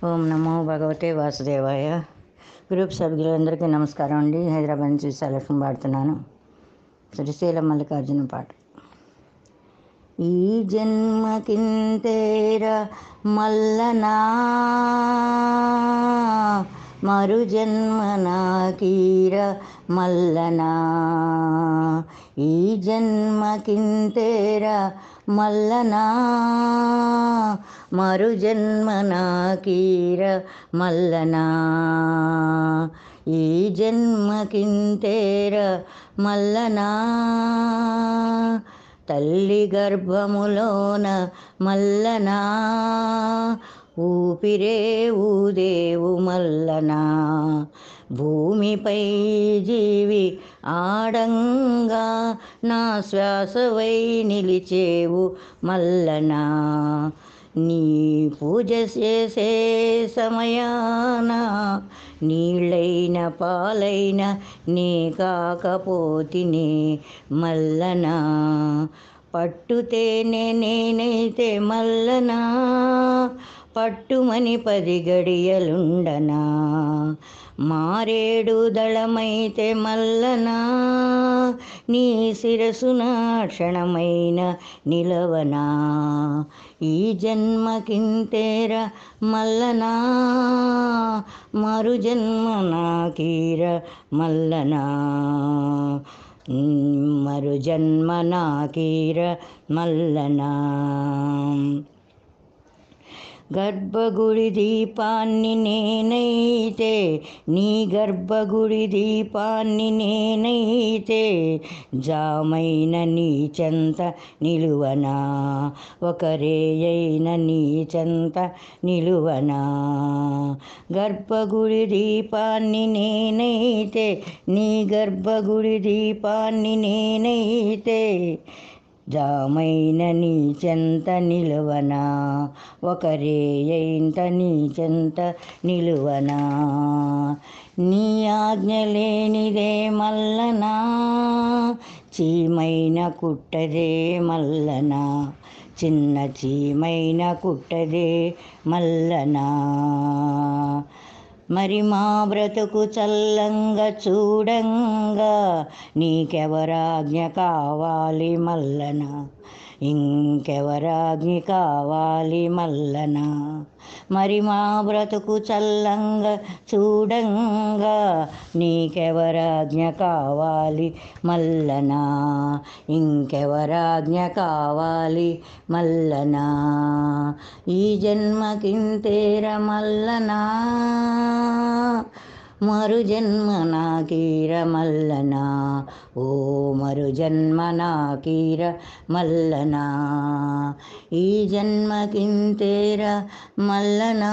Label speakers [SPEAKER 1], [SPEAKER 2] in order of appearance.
[SPEAKER 1] ఓం నమో భగవతే వాసుదేవాయ. గ్రూప్ సభ్యులందరికీ నమస్కారం అండి. హైదరాబాద్ నుంచి సెలక్షన్ పాడుతున్నాను. శ్రీశైలం మల్లికార్జున పాట. ఈ జన్మకింతేరా మల్లనా, మరు జన్మ నాకీర మల్లనా. ఈ జన్మకింతేరా మల్లనా, మరు జన్మ నాకీర మల్లనా. ఈ జన్మకింతేర మల్లనా, తల్లి గర్భములోన మల్లనా. ఊపిరే ఊదేవు మల్లనా, భూమిపై జీవి ఆడంగా నా శ్వాసవై నిలిచేవు మల్లనా. నీ పూజ చేసే సమయాన నీళ్ళైన పాలైన నీ కాకపోతినే మల్లనా. పట్టుతేనే నేనైతే మల్లనా, పట్టుమని 10 గడియలుండనా. మారేడు దళమైతే మల్లనా, నీ శిరసున క్షణమైన నిలవనా. ఈ జన్మకింతేర మల్లనా, మరు జన్మ నాకీర మల్లనా. మరు జన్మ నాకీర మల్లనా. గర్భగుడి దీపాన్ని నేనైతే, నీ గర్భగుడి దీపాన్ని నేనైతే, జామైన నీ చెంత నిలువనా. ఒకరేయైన నీ చెంత నిలువనా. గర్భగుడి దీపాన్ని నేనైతే, నీ గర్భగుడి దీపాన్ని నేనైతే, జామైన నీ చెంత నిలువనా. ఒకరేయంత నీ చెంత నిలువనా. నీ ఆజ్ఞ లేనిదే మల్లనా, చీమైన కుట్టదే మల్లనా. చిన్న చీమైన కుట్టదే మల్లనా. మరి మా బ్రతుకు చల్లంగా చూడంగా నీకెవరాజ్ఞ కావాలి మల్లనా. ఇంకెవరాజ్ఞ కావాలి మల్లనా. మరి మా బ్రతుకు చల్లంగా చూడంగా నీకెవరాజ్ఞ కావాలి మల్లనా. ఇంకెవరాజ్ఞ కావాలి మల్లనా. ఈ జన్మకింతేర మల్లనా, మరు జన్మ నాకీర మల్లనా. ఓ మరు జన్మ నాకీర మల్లనా. ఈ జన్మకింతేర మల్లనా.